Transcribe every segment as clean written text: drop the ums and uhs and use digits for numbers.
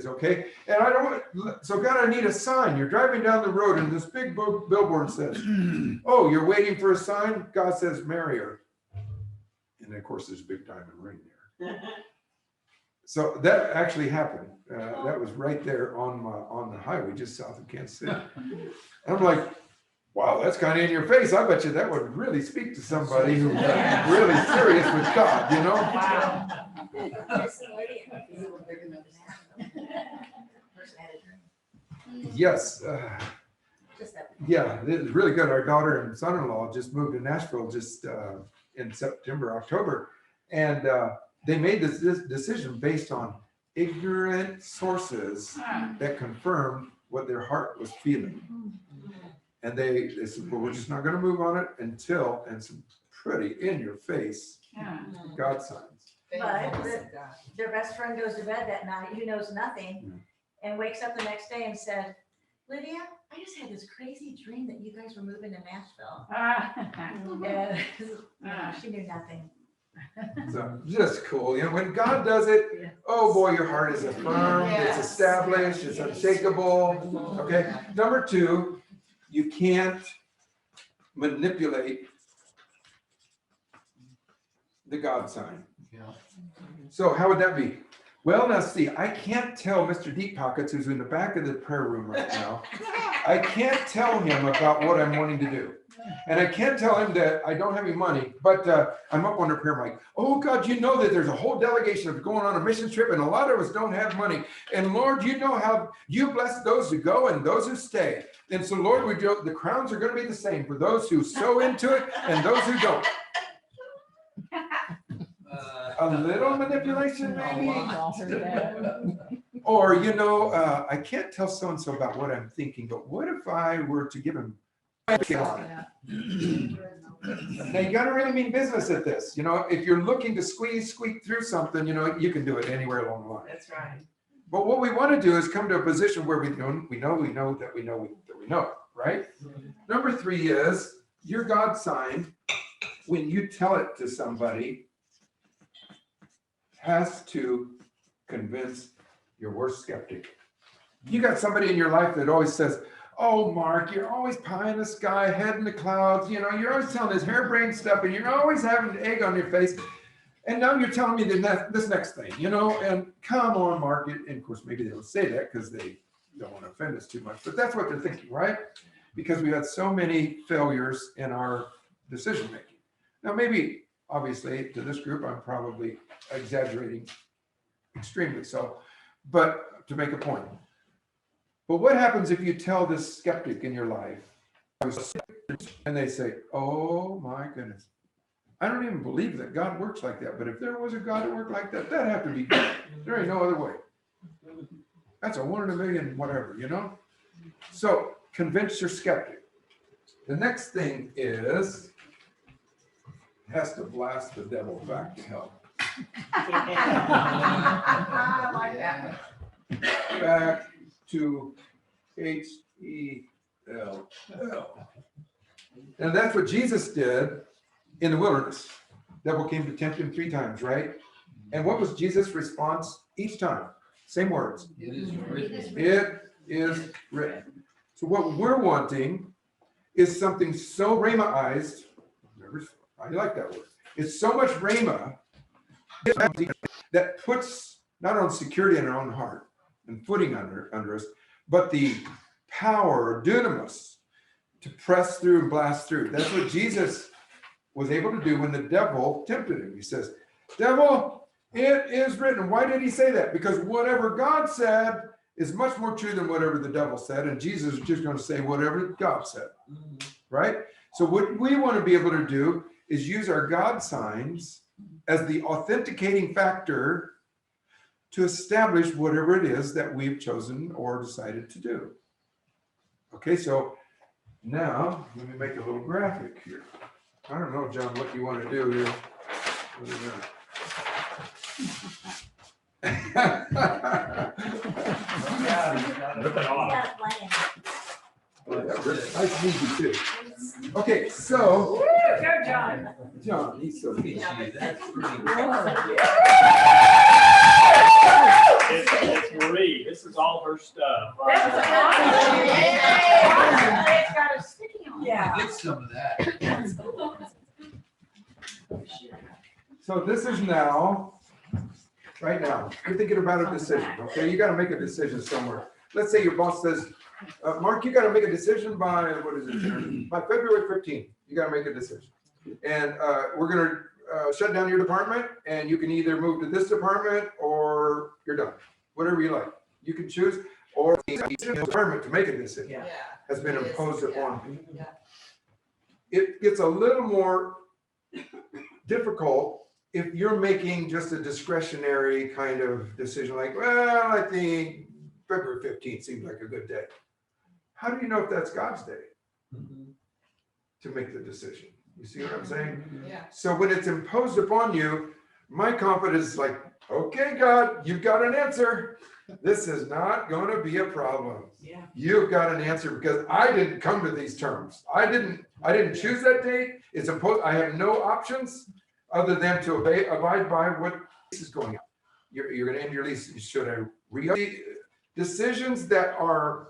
is, okay? And I don't, so God, I need a sign. You're driving down the road and this big billboard says, oh, you're waiting for a sign? God says, marry her. And of course, there's a big diamond ring there. So that actually happened. That was right there on the highway, just south of Kansas City. I'm like, wow, that's kind of in your face. I bet you that would really speak to somebody who's really serious with God, you know? Wow. Yes. Yeah, it is really good. Our daughter and son-in-law just moved to Nashville just in September, October. And they made this decision based on ignorant sources that confirmed what their heart was feeling. And they said, well, we're just not going to move on it until, and some pretty in-your-face God signs. But their best friend goes to bed that night, who knows nothing, and wakes up the next day and said, Lydia, I just had this crazy dream that you guys were moving to Nashville. And she knew nothing. So just cool. You know, when God does it, oh boy, your heart is affirmed, it's established, it's unshakable. Okay. Number two, you can't manipulate the God sign. So how would that be? Well, now see, I can't tell Mr. Deep Pockets, who's in the back of the prayer room right now, I can't tell him about what I'm wanting to do. And I can't tell him that I don't have any money, but I'm up on the prayer mic. Oh God, you know that there's a whole delegation of going on a mission trip and a lot of us don't have money. And Lord, you know how you bless those who go and those who stay. And so Lord, the crowns are going to be the same for those who sow into it and those who don't. A little manipulation, maybe. Or, you know, I can't tell so-and-so about what I'm thinking, but what if I were to give him on it? Now, you got to really mean business at this. You know, if you're looking to squeak through something, you know, you can do it anywhere along the line. That's right. But what we want to do is come to a position where we know, right? Number three is your God sign, when you tell it to somebody, has to convince your worst skeptic. You got somebody in your life that always says, oh, Mark, you're always pie in the sky, head in the clouds. You know, you're always telling this harebrained stuff and you're always having an egg on your face. And now you're telling me this next thing, you know, and come on, Mark. And of course, maybe they don't say that because they don't want to offend us too much, but that's what they're thinking, right? Because we had so many failures in our decision making. Now, maybe, obviously, to this group, I'm probably exaggerating extremely so, but to make a point. But what happens if you tell this skeptic in your life, and they say, oh my goodness, I don't even believe that God works like that, but if there was a God that worked like that, that'd have to be God. There ain't no other way. That's a 1 in a million, whatever, you know? So convince your skeptic. The next thing is, has to blast the devil back to hell. I like that. Back to H-E-L-L. And that's what Jesus did in the wilderness. Devil came to tempt him 3 times, right? And what was Jesus' response each time? Same words. It is written. It is written. So what we're wanting is something so Rhema-ized. I like that word. It's so much Rhema that puts not only security in our own heart and footing under us, but the power, dunamis, to press through and blast through. That's what Jesus was able to do when the devil tempted him. He says, devil, it is written. Why did he say that? Because whatever God said is much more true than whatever the devil said. And Jesus is just going to say whatever God said. Right? So what we want to be able to do is use our God signs as the authenticating factor to establish whatever it is that we've chosen or decided to do. Okay, so now let me make a little graphic here. I don't know, John, what you want to do here. Rip it off. Nice to meet you too. Okay, so Go, John. John, he's so neat. That's pretty. It's Marie. This is all her stuff. That's awesome. Yay. It's got a sticky on it. Yeah. Get some of that. So this is now, right now, you're thinking about a decision, okay? You gotta make a decision somewhere. Let's say your boss says, Mark, you gotta make a decision by, what is it, by February 15th, you gotta make a decision. And we're gonna shut down your department, and you can either move to this department or you're done, whatever you like. You can choose, or the department to make a decision Yeah. has been It is, imposed yeah. upon you. Yeah. It gets a little more difficult if you're making just a discretionary kind of decision, like, well, I think February 15th seems like a good day. How do you know if that's God's day to make the decision? You see what I'm saying? Yeah. So when it's imposed upon you, my confidence is like, okay, God, you've got an answer. This is not going to be a problem. Yeah. You've got an answer because I didn't come to these terms. I didn't choose that date. It's imposed. I have no options other than to abide by what is going on. You're going to end your lease. Should I decisions that are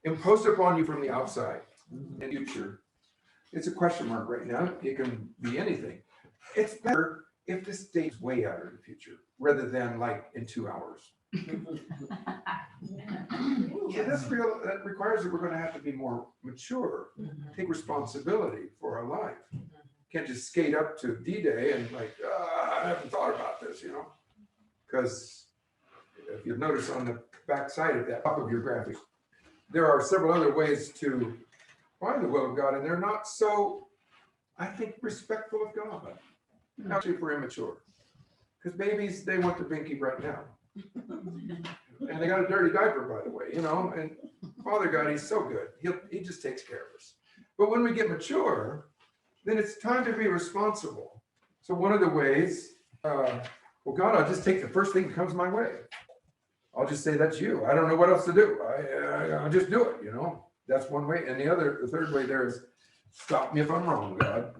imposed upon you from the outside in the future? It's a question mark right now. It can be anything. It's better if this date's way out of the future rather than like in 2 hours. So that requires that we're going to have to be more mature, take responsibility for our life. Can't just skate up to D-Day and like, I haven't thought about this, you know? Because if you've noticed on the back side of that, top of your graphic, there are several other ways to find the will of God, and they're not so, I think, respectful of God. Actually, for immature. Because babies, they want the binky right now. And they got a dirty diaper, by the way, you know, and Father God, he's so good. He just takes care of us. But when we get mature, then it's time to be responsible. So one of the ways, well, God, I'll just take the first thing that comes my way. I'll just say, that's you. I don't know what else to do. I'll just do it, you know. That's one way. And the third way there is, stop me if I'm wrong, God.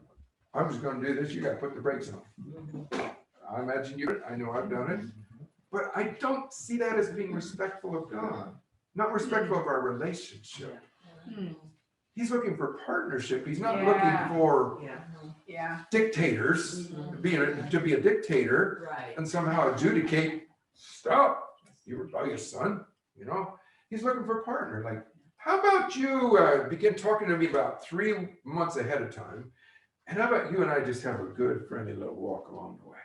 I'm just going to do this. You got to put the brakes on. I imagine you, I know I've done it. But I don't see that as being respectful of God, not respectful of our relationship. He's looking for partnership. He's not looking for dictators, to be a dictator and somehow adjudicate, stop, you rebellious son, you know. He's looking for a partner. Like, how about you begin talking to me about 3 months ahead of time, and how about you and I just have a good, friendly little walk along the way?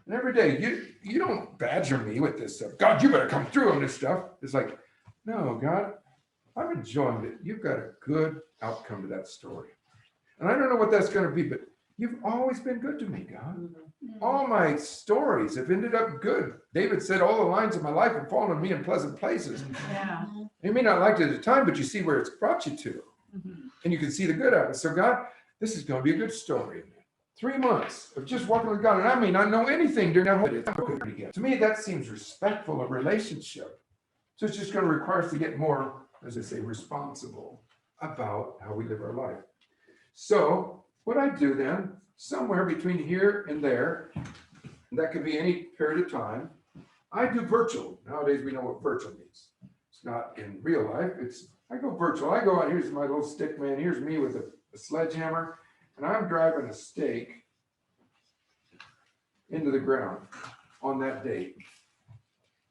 And every day, you don't badger me with this stuff. God, you better come through on this stuff. It's like, no, God, I'm enjoying it. You've got a good outcome to that story. And I don't know what that's going to be, but you've always been good to me, God. All my stories have ended up good. David said, all the lines of my life have fallen on me in pleasant places. Yeah. You may not like it at the time, but you see where it's brought you to. And you can see the good of it. So God, this is going to be a good story. 3 months of just walking with God. And I may not know anything during that whole time. To me, that seems respectful of relationship. So it's just going to require us to get more, as I say, responsible about how we live our life. So what I do then, somewhere between here and there, and that could be any period of time, I do virtual. Nowadays, we know what virtual means. It's not in real life. I go virtual. I go out, here's my little stick man. Here's me with a sledgehammer. And I'm driving a stake into the ground on that date.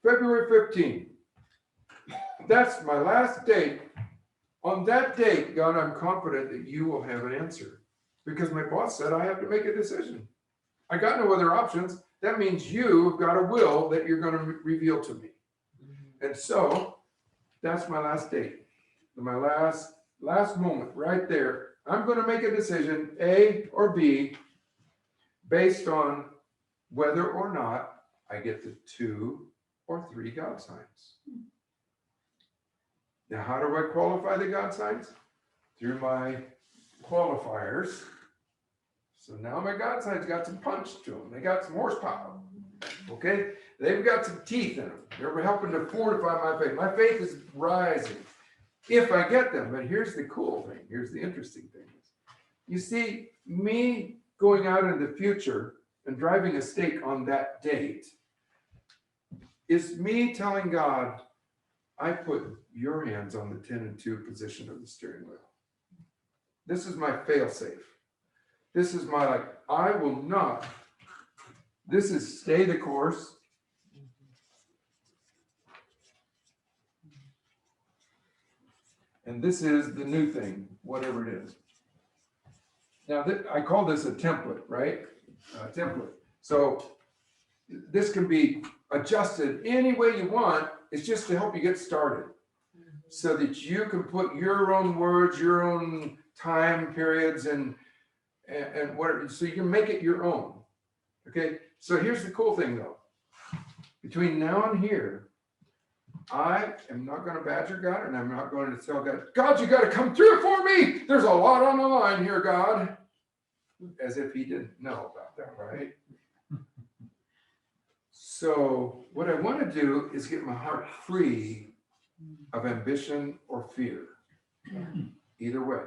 February 15th. That's my last date. On that date, God, I'm confident that you will have an answer. Because my boss said I have to make a decision. I got no other options. That means you've got a will that you're going to reveal to me. And so that's my last date. My last moment right there. I'm going to make a decision, A or B, based on whether or not I get the 2 or 3 God signs. Now, how do I qualify the God signs? Through my qualifiers. So now my God signs got some punch to them. They got some horsepower. Okay? They've got some teeth in them. They're helping to fortify my faith. My faith is rising. If I get them. But here's the cool thing. Here's the interesting thing. You see, me going out in the future and driving a stake on that date It's me telling God, I put your hands on the 10 and 2 position of the steering wheel. This is my fail safe. This is my, like, I will not. This is stay the course. And this is the new thing, whatever it is. Now, I call this a template, right? A template. So this can be adjusted any way you want. It's just to help you get started so that you can put your own words, your own time periods and whatever, so you can make it your own. Okay, so here's the cool thing though. Between now and here, I am not going to badger God, and I'm not going to tell God, God, you got to come through for me. There's a lot on the line here, God. As if he didn't know about that, right? So what I want to do is get my heart free of ambition or fear. Either way.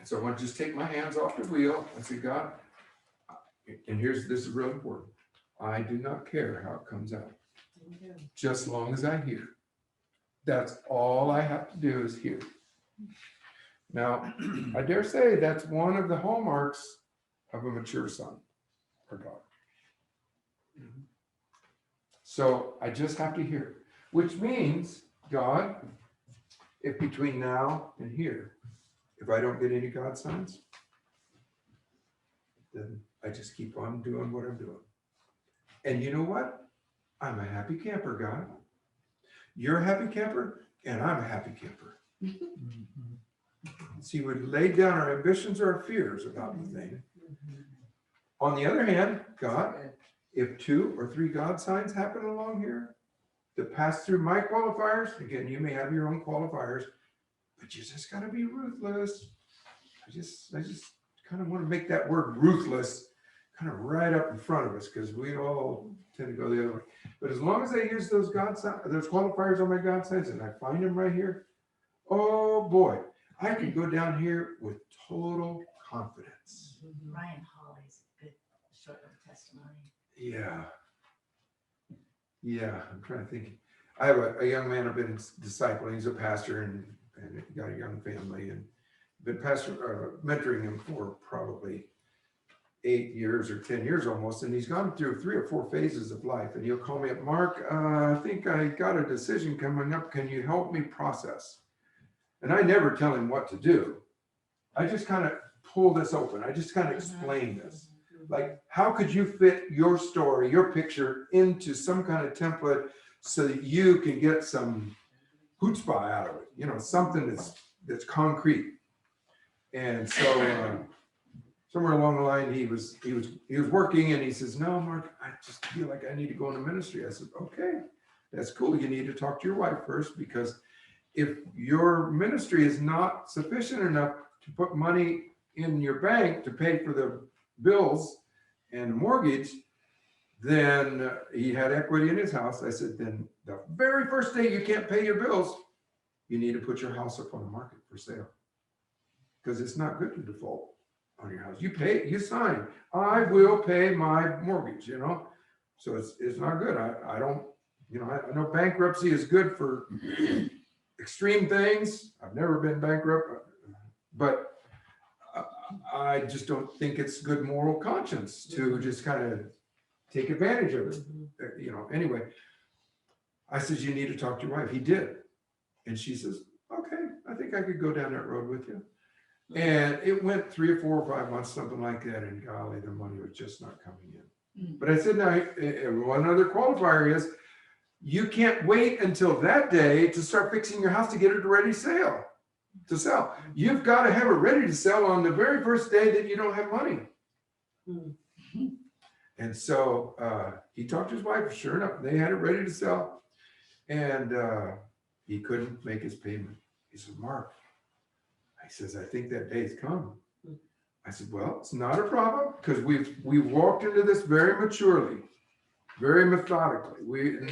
So I want to just take my hands off the wheel and say, God, and this is real important. I do not care how it comes out. Just as long as I hear. That's all I have to do is hear. Now, I dare say that's one of the hallmarks of a mature son or daughter. So I just have to hear, which means, God, if between now and here, if I don't get any God signs, then I just keep on doing what I'm doing. And you know what? I'm a happy camper, God. You're a happy camper, and I'm a happy camper. See, we laid down our ambitions or our fears about the thing. On the other hand, God, if 2 or 3 God signs happen along here that pass through my qualifiers, again, you may have your own qualifiers, but you just got to be ruthless. I just kind of want to make that word ruthless kind of right up in front of us because we all tend to go the other way. But as long as I use those those qualifiers on my God signs and I find them right here, oh boy, I can go down here with total confidence. Ryan Hawley's a good short of testimony. Yeah, I'm trying to think. I have a young man I've been discipling. He's a pastor and got a young family and been mentoring him for probably 8 years or 10 years almost. And he's gone through 3 or 4 phases of life. And he'll call me up, Mark, I think I got a decision coming up. Can you help me process? And I never tell him what to do. I just kind of pull this open. I just kind of explain this. Like, how could you fit your story, your picture into some kind of template so that you can get some chutzpah out of it? You know, something that's concrete. And so somewhere along the line, he was working, and he says, "No, Mark, I just feel like I need to go into ministry." I said, "Okay, that's cool. You need to talk to your wife first, because if your ministry is not sufficient enough to put money in your bank to pay for the bills and the mortgage, then he had equity in his house." I said, "Then the very first day you can't pay your bills, you need to put your house up on the market for sale, because it's not good to default on your house. You pay, you sign, I will pay my mortgage, you know, so it's not good. I don't, you know, I know bankruptcy is good for extreme things. I've never been bankrupt, but I just don't think it's good moral conscience to just kind of take advantage of it, you know. Anyway, I said, you need to talk to your wife. He did. And she says, okay, I think I could go down that road with you. And it went 3 or 4 or 5 months, something like that. And golly, the money was just not coming in. But I said, now, one other qualifier is you can't wait until that day to start fixing your house to get it ready to sell. You've got to have it ready to sell on the very first day that you don't have money. And so he talked to his wife. Sure enough, they had it ready to sell. And he couldn't make his payment. He said, Mark, he says, I think that day's come. I said, well, it's not a problem, because we've walked into this very maturely, very methodically.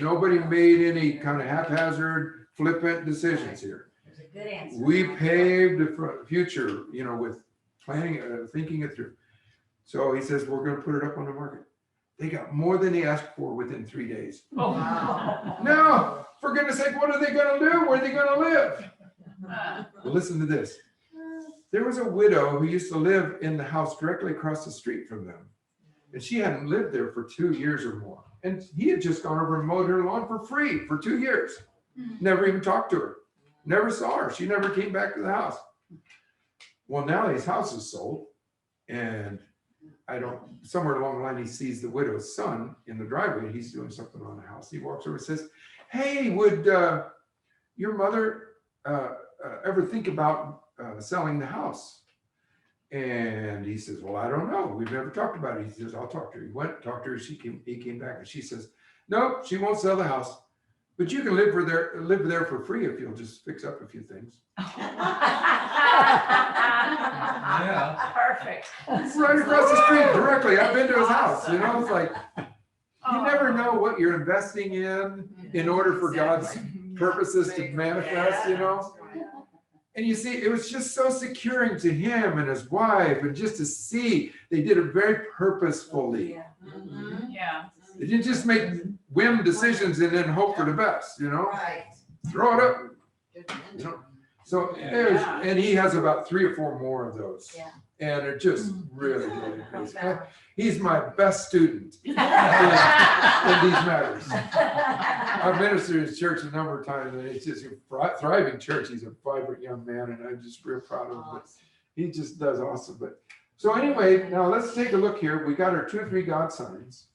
Nobody made any kind of haphazard, flippant decisions here. There's a good answer. We paved the future, you know, with planning, thinking it through. So he says, we're going to put it up on the market. They got more than they asked for within 3 days. Oh. Now, for goodness sake, what are they going to do? Where are they going to live? Well, listen to this. There was a widow who used to live in the house directly across the street from them. And she hadn't lived there for 2 years or more. And he had just gone over and mowed her lawn for free for 2 years. Never even talked to her. Never saw her. She never came back to the house. Well, now his house is sold. And somewhere along the line, he sees the widow's son in the driveway. He's doing something on the house. He walks over and says, hey, would your mother ever think about selling the house? And he says, well, I don't know. We've never talked about it. He says, I'll talk to her. He went, talked to her. He came back and she says, nope, she won't sell the house, but you can live there for free if you'll just fix up a few things. Yeah. Perfect. Right across the street directly. I've been to his house. You know, it's like, you never know what you're investing in order for God's purposes to manifest, you know? And you see, it was just so securing to him and his wife, and just to see they did it very purposefully. Yeah. They didn't just make whim decisions and then hope for the best, you know? Right. Throw it up, you know? So, and he has about 3 or 4 more of those. Yeah. And it just really, really amazing. He's my best student in these matters. I've ministered at his church a number of times, and it's just a thriving church. He's a vibrant young man, and I'm just real proud of him. But he just does awesome. But so anyway, now let's take a look here. We got our 2 or 3 God signs.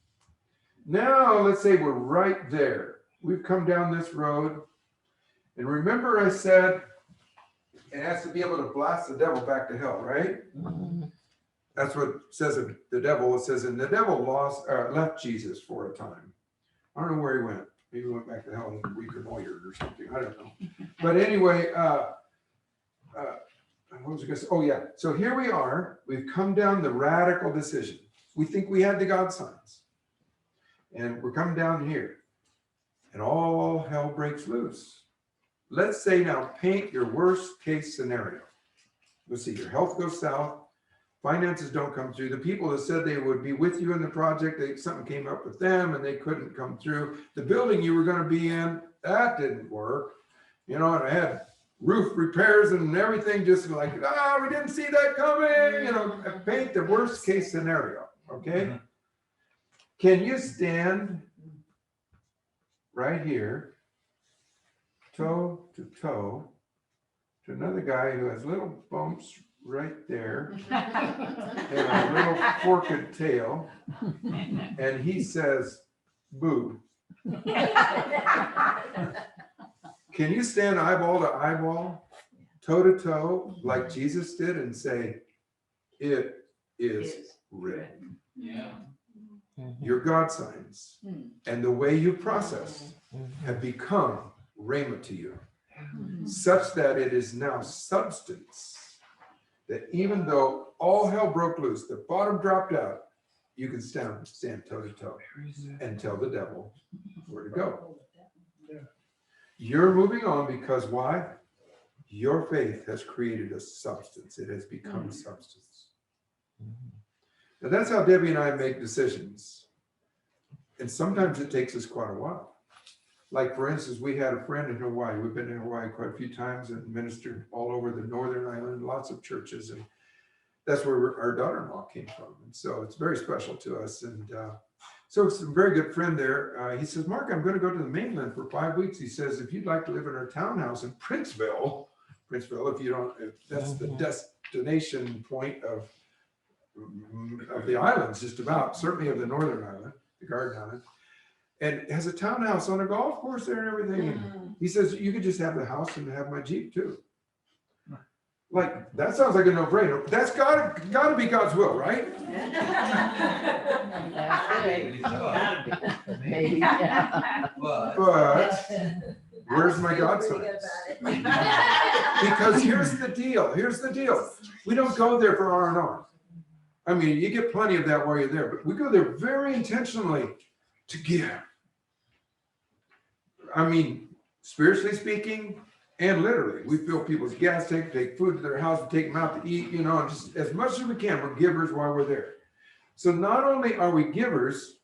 Now let's say we're right there. We've come down this road, and remember I said it has to be able to blast the devil back to hell, right? That's what it says of the devil. It says, and the devil left Jesus for a time. I don't know where he went. Maybe he went back to hell and reconnoitered or something. I don't know. But anyway, what was I going to say? Oh, yeah. So here we are. We've come down the radical decision. We think we had the God signs. And we're coming down here. And all hell breaks loose. Let's say now, paint your worst case scenario. Let's see, your health goes south. Finances don't come through. The people that said they would be with you in the project, something came up with them and they couldn't come through. The building you were going to be in, that didn't work. You know, and I had roof repairs and everything, just like, we didn't see that coming. You know, paint the worst case scenario, okay? Can you stand right here, toe to toe, to another guy who has little bumps right there and a little forked tail, and he says, boo. Can you stand eyeball to eyeball, toe to toe, like Jesus did, and say, it is written? Yeah. Your God signs and the way you process have become rhema to you, such that it is now substance, that even though all hell broke loose, the bottom dropped out, you can stand toe to toe and tell the devil where to go. You're moving on because why? Your faith has created a substance. It has become substance. Now that's how Debbie and I make decisions. And sometimes it takes us quite a while. Like, for instance, we had a friend in Hawaii. We've been to Hawaii quite a few times and ministered all over the Northern Island, lots of churches. And that's where our daughter-in-law came from. And so it's very special to us. And so it's a very good friend there. He says, Mark, I'm going to go to the mainland for 5 weeks. He says, if you'd like to live in our townhouse in Princeville, if that's the destination point of the islands, just about, certainly of the Northern Island, the Garden Island. And it has a townhouse on a golf course there and everything. And he says, you could just have the house and have my Jeep too. Like, that sounds like a no-brainer. That's gotta be God's will, right? Maybe, yeah. But But where's my God signs? Because here's the deal. We don't go there for R&R. I mean, you get plenty of that while you're there, but we go there very intentionally to give. I mean, spiritually speaking, and literally, we fill people's gas tank, take food to their house, we take them out to eat, you know, and just as much as we can, we're givers while we're there. So not only are we givers,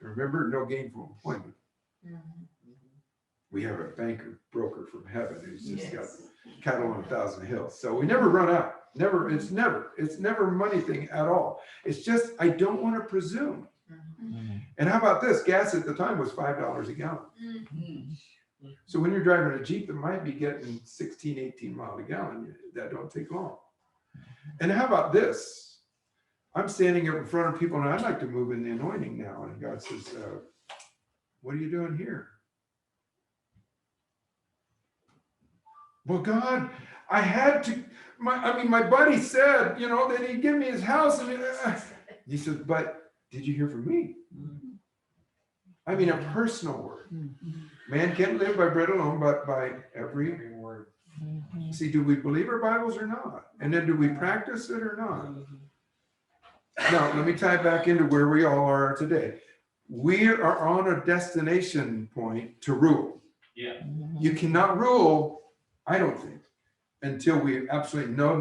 Remember, no gainful employment. We have a banker broker from heaven who's just got cattle on 1,000 hills. So we never run out. It's never a money thing at all. It's just, I don't want to presume. And how about this? Gas at the time was $5 a gallon. So when you're driving a Jeep, it might be getting 16, 18 miles a gallon. That don't take long. And how about this? I'm standing up in front of people and I'd like to move in the anointing now. And God says, what are you doing here? Well, God, I had to, my buddy said, that he'd give me his house. And he said, but did you hear from me? I mean, a personal word. Man can't live by bread alone, but by every word. See, do we believe our Bibles or not? And then do we practice it or not? Now, let me tie it back into where we all are today. We are on a destination point to rule. Yeah. You cannot rule, I don't think, until we absolutely know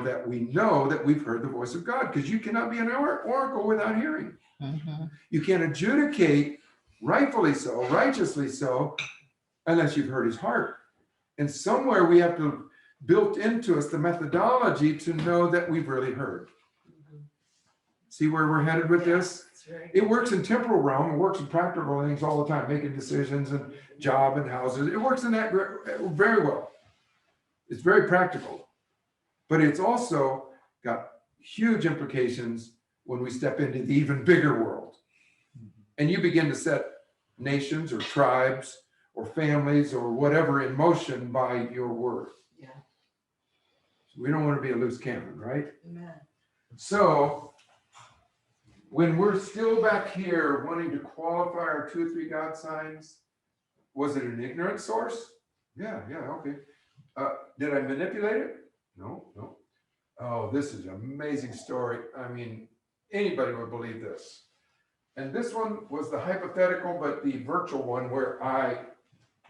that we know that we've heard the voice of God, because you cannot be an oracle without hearing. You can't adjudicate, rightfully so, righteously so, unless you've heard his heart. And somewhere we have to built into us the methodology to know that we've really heard. See where we're headed with this? It works in temporal realm. It works in practical things all the time, making decisions and job and houses. It works in that very well. It's very practical, but it's also got huge implications when we step into the even bigger world. And you begin to set nations or tribes or families or whatever in motion by your word. Yeah. So we don't want to be a loose cannon, right? Amen. So when we're still back here wanting to qualify our 2 or 3 God signs, was it an ignorant source? Yeah, okay. Did I manipulate it? No. Oh, this is an amazing story. I mean, anybody would believe this. And this one was the hypothetical, but the virtual one where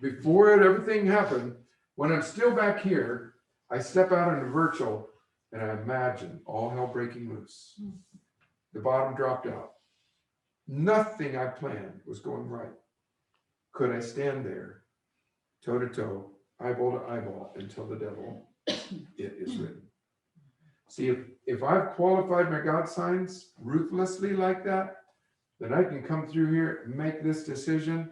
before everything happened, when I'm still back here, I step out into virtual and I imagine all hell breaking loose. The bottom dropped out. Nothing I planned was going right. Could I stand there, toe to toe, eyeball to eyeball, until the devil, it is written. See, if I've qualified my God signs ruthlessly like that, then I can come through here and make this decision,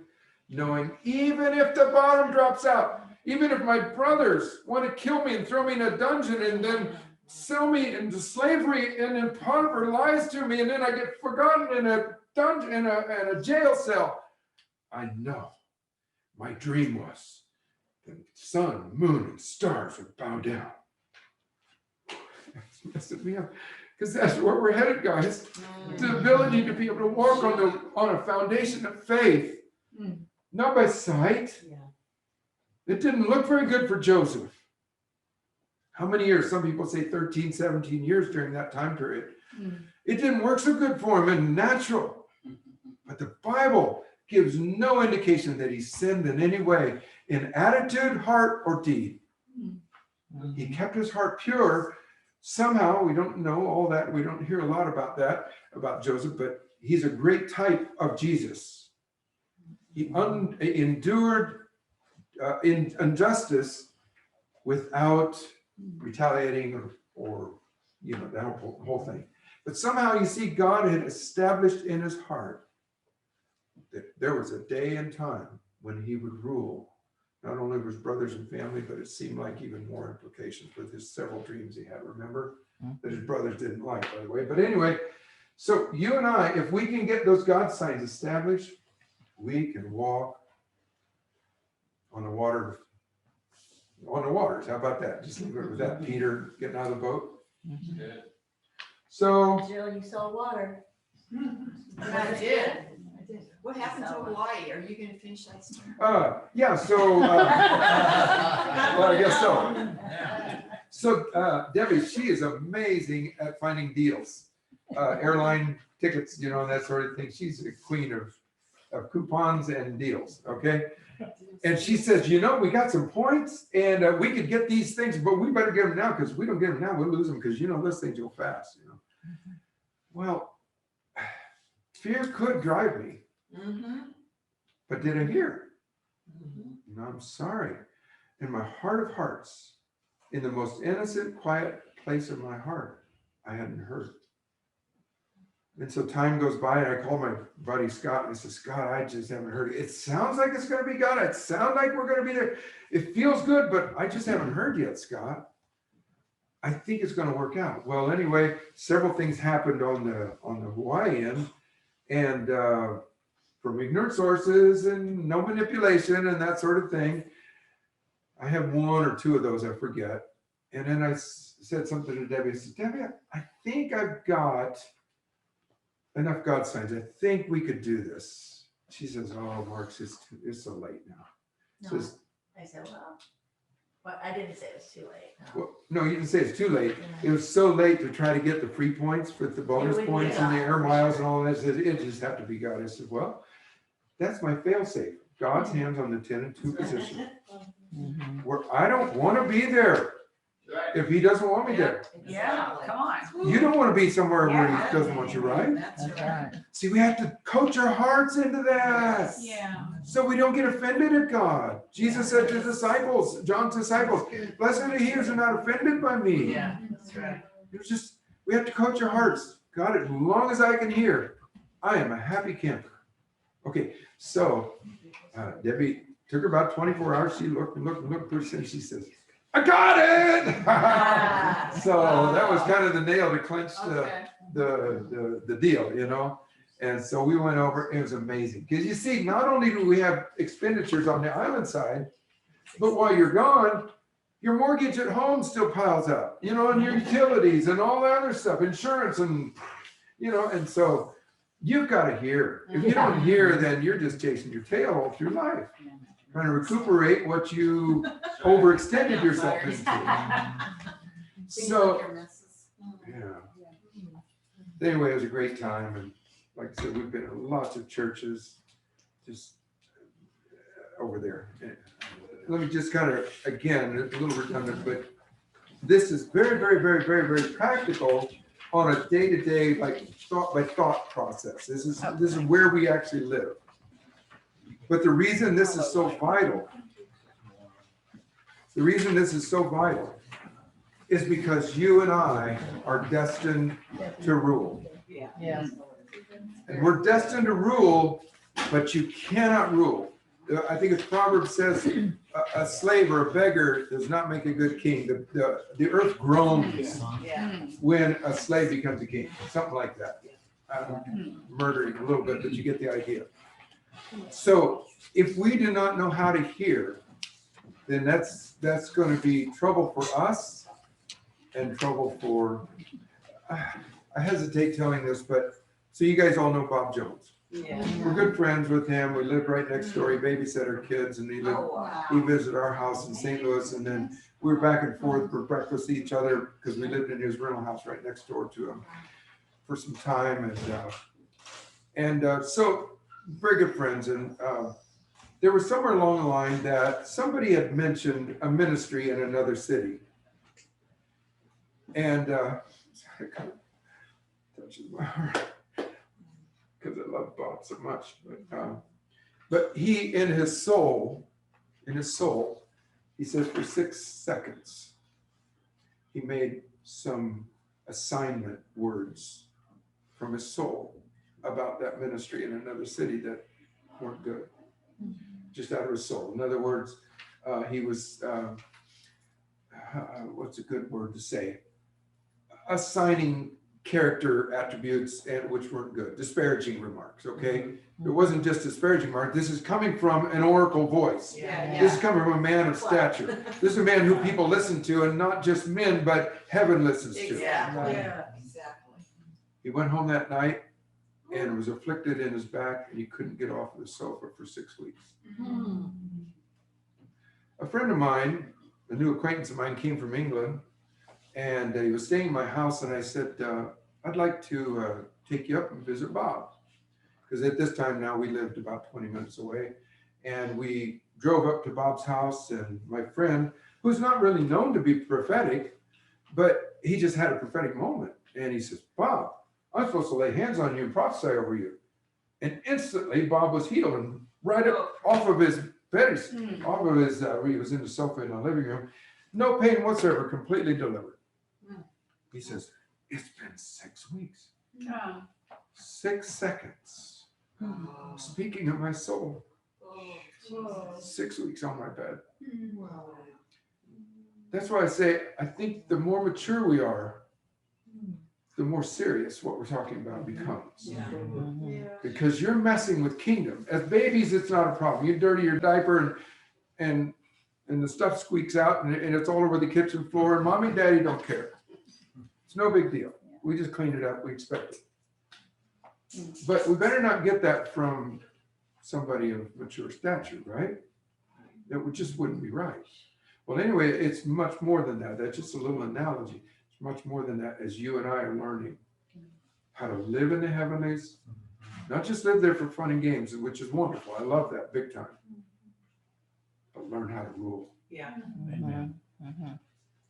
knowing even if the bottom drops out, even if my brothers want to kill me and throw me in a dungeon and then sell me into slavery, and then Potiphar lies to me, and then I get forgotten in a dungeon, in a jail cell, I know my dream was the sun, moon, and stars would bow down. That's messing me up, because that's where we're headed, guys. The ability to be able to walk on a foundation of faith, not by sight. It didn't look very good for Joseph. How many years? Some people say 13, 17 years during that time period. It didn't work so good for him in natural. But the Bible gives no indication that he sinned in any way, in attitude, heart, or deed. He kept his heart pure. Somehow, we don't know all that. We don't hear a lot about that, about Joseph, but he's a great type of Jesus. He endured injustice without retaliating or that whole thing. But somehow you see God had established in his heart that there was a day and time when he would rule not only with his brothers and family, but it seemed like even more implications with his several dreams he had, remember? That his brothers didn't like, by the way. But anyway, so you and I, if we can get those God signs established, we can walk on the water. On the waters, how about that? Just leave it with that. Peter getting out of the boat. Good. So Jill, you saw water. I did. What happened to Hawaii? Are you going to finish that story? yeah, so well, I guess so. Yeah. So Debbie, she is amazing at finding deals, airline tickets, and that sort of thing. She's the queen of coupons and deals. Okay. And she says, we got some points and we could get these things, but we better get them now, because we don't get them now, we'll lose them, because those things go fast. Well, fear could drive me, Mm-hmm. but did I hear? No, I'm sorry. In my heart of hearts, in the most innocent, quiet place of my heart, I hadn't heard. And so time goes by and I call my buddy Scott and I said, Scott, I just haven't heard it. It sounds like it's going to be God. It sounds like we're going to be there. It feels good, but I just haven't heard yet, Scott. I think it's going to work out. Well, anyway, several things happened on the Hawaii end, and from ignorant sources and no manipulation and that sort of thing. I have one or two of those, I forget. And then I said something to Debbie. I said, Debbie, I think I've got enough God signs. I think we could do this. She says, oh, Mark, it's so late now. No, Says, I said, well, I didn't say it was too late. No. well, no, you didn't say it's too late. It was so late to try to get the free points with the bonus would be points and the God. air miles and all that. It just have to be God. I said, well, that's my fail safe. God's hands on the 10 and 2 position. Where I don't want to be there if he doesn't want me there. Yeah, come on. You don't want to be somewhere where he doesn't want you, right? That's right. See, we have to coach our hearts into that. Yeah. So we don't get offended at God. Jesus said to the disciples, John's disciples, blessed are he who is not offended by me. Yeah, that's right. It's just, we have to coach our hearts. God, as long as I can hear, I am a happy camper. Okay, so Debbie took her about 24 hours. She looked and she says, I got it. So that was kind of the nail to clinch the deal, you know. And so we went over. It was amazing because you see, not only do we have expenditures on the island side, but while you're gone, your mortgage at home still piles up, you know, and your utilities and all the other stuff, insurance and, you know, and so you've got to hear. If you don't hear, then you're just chasing your tail all through life, trying to recuperate what you overextended yourself into. So, yeah. Anyway, it was a great time. And like I said, we've been in lots of churches just over there. Let me just kind of, again, a little redundant, but this is very, very, very, very, very practical on a day-to-day, like thought by thought process. This is where we actually live. But the reason this is so vital, is because you and I are destined to rule. Yeah. And we're destined to rule, but you cannot rule. I think it's Proverbs says, a slave or a beggar does not make a good king. The earth groans when a slave becomes a king, something like that. I'm murdering a little bit, but you get the idea. So if we do not know how to hear, then that's going to be trouble for us and trouble for, I hesitate telling this, but so you guys all know Bob Jones. Yeah. We're good friends with him. We lived right next door. He babysit our kids, and he visited our house in St. Louis, and then we were back and forth for breakfast to each other because we lived in his rental house right next door to him for some time, and so very good friends. And there was somewhere along the line that somebody had mentioned a ministry in another city, and it kind of touches my heart. Because I love Bob so much, but he in his soul, he says for 6 seconds, he made some assignment words from his soul about that ministry in another city that weren't good, just out of his soul. In other words, he was, what's a good word to say? Assigning character attributes and which weren't good, disparaging remarks. Okay, it wasn't just disparaging remark. This is coming from an oracle voice. This is coming from a man of stature. This is a man who people listen to, and not just men, but heaven listens to. Exactly. He went home that night and was afflicted in his back, and he couldn't get off of the sofa for 6 weeks. A friend of mine, a new acquaintance of mine, came from England. And he was staying in my house, and I said, I'd like to take you up and visit Bob. Because at this time now we lived about 20 minutes away. And we drove up to Bob's house, and my friend, who's not really known to be prophetic, but he just had a prophetic moment. And he says, Bob, I'm supposed to lay hands on you and prophesy over you. And instantly Bob was healed and right up off of his bed, off of his, he was in the sofa in the living room. No pain whatsoever, completely delivered. He says, it's been 6 weeks. 6 seconds. Speaking of my soul, 6 weeks on my bed. That's why I say, I think the more mature we are, the more serious what we're talking about becomes. Because you're messing with kingdom. As babies, it's not a problem. You dirty your diaper and the stuff squeaks out and it's all over the kitchen floor and mommy and daddy don't care. It's no big deal. We just clean it up. We expect it. But we better not get that from somebody of mature stature, right? That just wouldn't be right. Well, anyway, it's much more than that. That's just a little analogy. It's much more than that as you and I are learning how to live in the heavenlies, not just live there for fun and games, which is wonderful. I love that big time. But learn how to rule. Yeah, Amen.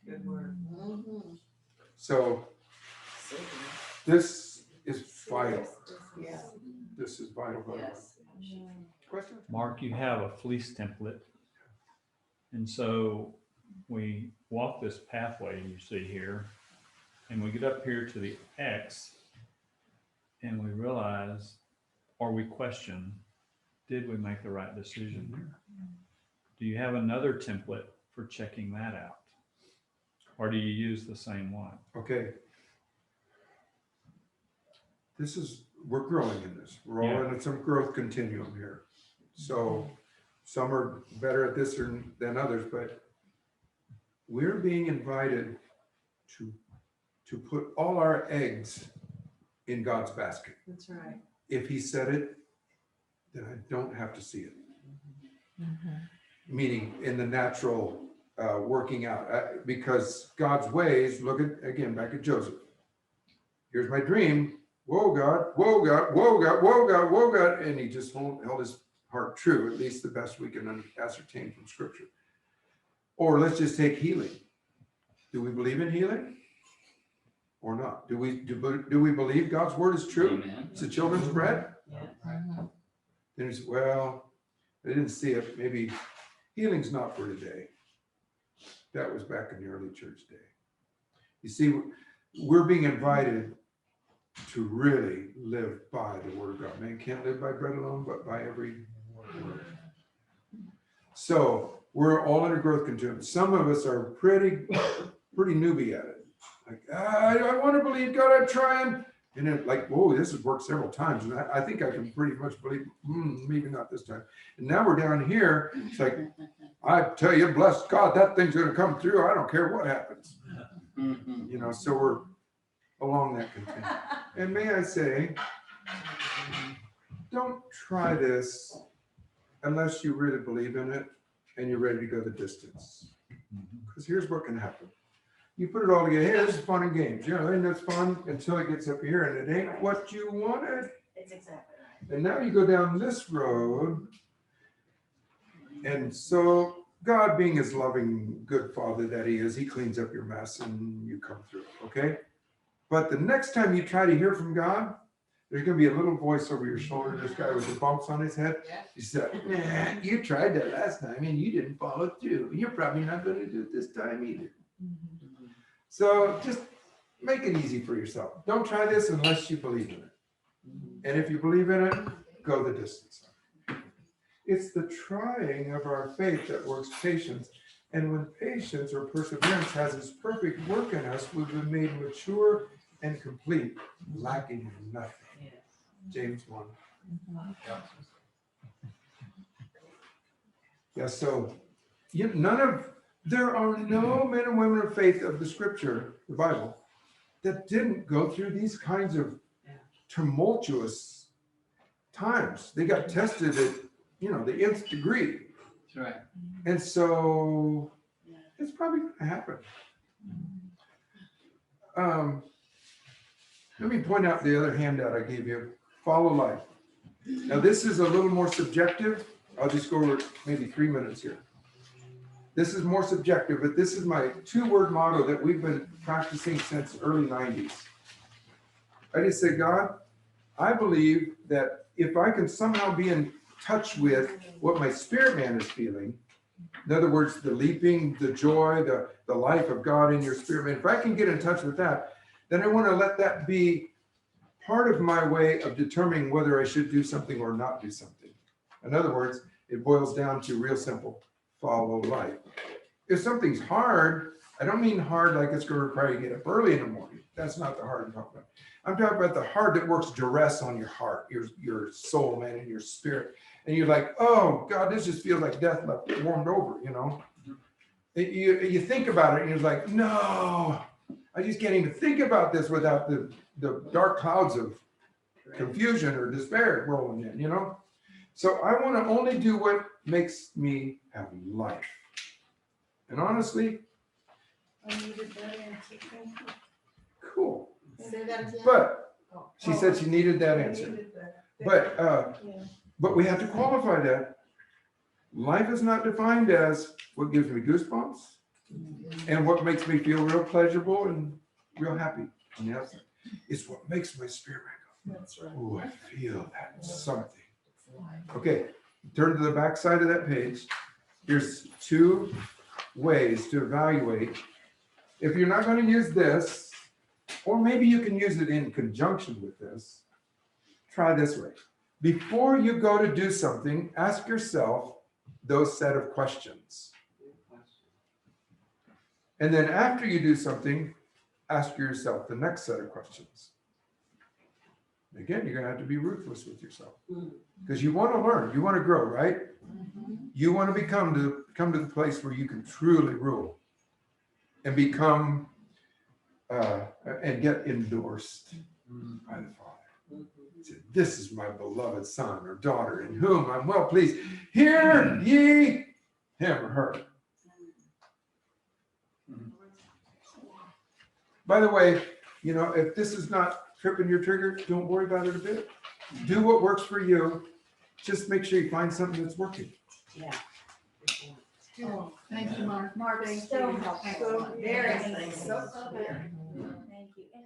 good word. So this is vital. Yeah. This is vital. Yes. Questions? Mark, you have a fleece template. And so we walk this pathway you see here, and we get up here to the X, and we realize, or we question, did we make the right decision here? Do you have another template for checking that out? Or do you use the same one? Okay. We're growing in this. We're all in some growth continuum here. So some are better at this than others, but we're being invited to put all our eggs in God's basket. That's right. If he said it, then I don't have to see it. Meaning in the natural working out, because God's ways, look at, again, back at Joseph. Here's my dream. Whoa, God, whoa, God, whoa, God, whoa, God, whoa, God. And he just held his heart true, at least the best we can ascertain from scripture. Or let's just take healing. Do we believe in healing or not? Do we believe God's word is true? Amen. It's the children's bread? Yeah. Then it's, well, I didn't see it. Maybe healing's not for today. That was back in the early church day. You see, we're being invited to really live by the word of God. Man can't live by bread alone, but by every word. So we're all in a growth continuum. Some of us are pretty newbie at it. Like, I want to believe God, I'm trying. And then like, whoa, this has worked several times. And I think I can pretty much believe, maybe not this time. And now we're down here. It's like, I tell you, bless God, that thing's going to come through. I don't care what happens. You know, so we're along that continuum. And may I say, don't try this unless you really believe in it and you're ready to go the distance. Because here's what can happen. You put it all together. Hey, this is fun and games. You know, and that's fun until it gets up here and it ain't what you wanted. It's exactly right. And now you go down this road. And so God, being his loving, good father that he is, he cleans up your mess and you come through, okay? But the next time you try to hear from God, there's going to be a little voice over your shoulder. This guy with the bumps on his head. He said, nah, you tried that last time and you didn't follow through. You're probably not going to do it this time either. So just make it easy for yourself. Don't try this unless you believe in it. And if you believe in it, go the distance. It's the trying of our faith that works patience. And when patience or perseverance has its perfect work in us, we've been made mature and complete, lacking in nothing. James 1. Yeah, so there are no men and women of faith of the scripture, the Bible, that didn't go through these kinds of tumultuous times. They got tested at, the nth degree. That's right. And so it's probably going to happen. Let me point out the other handout I gave you. Follow life. Now this is a little more subjective. I'll just go over maybe 3 minutes here. This is more subjective, but this is my 2-word motto that we've been practicing since early 90s. I just say, God, I believe that if I can somehow be in touch with what my spirit man is feeling, in other words, the leaping, the joy, the life of God in your spirit man, if I can get in touch with that, then I want to let that be part of my way of determining whether I should do something or not do something. In other words, it boils down to real simple, follow life. If something's hard, I don't mean hard like it's going to require you to get up early in the morning. That's not the hard I'm talking about. I'm talking about the hard that works duress on your heart, your soul, man, and your spirit. And you're like, oh God, this just feels like death left warmed over, you know? You think about it and you're like, no, I just can't even think about this without the dark clouds of confusion or despair rolling in, you know? So I want to only do what makes me have life. And honestly, cool. Say that again. But she said she needed that answer. But we have to qualify that. Life is not defined as what gives me goosebumps and what makes me feel real pleasurable and real happy on the outside. It's what makes my spirit go, That's right. oh, I feel that something. Okay, turn to the back side of that page. Here's 2 ways to evaluate. If you're not going to use this, or maybe you can use it in conjunction with this, try this way. Before you go to do something, ask yourself those set of questions. And then after you do something, ask yourself the next set of questions. Again, you're going to have to be ruthless with yourself because you want to learn, you want to grow, right? You want to come to the place where you can truly rule and become and get endorsed by the Father. Say, this is my beloved son or daughter in whom I'm well pleased. Hear ye him or her. By the way, you know, if this is not tripping your trigger, don't worry about it a bit. Do what works for you. Just make sure you find something that's working. Yeah. Oh, thank you, Mark. Mark, Thank so you. helpful. So very Thank nice. you. So, so very. Thank you. And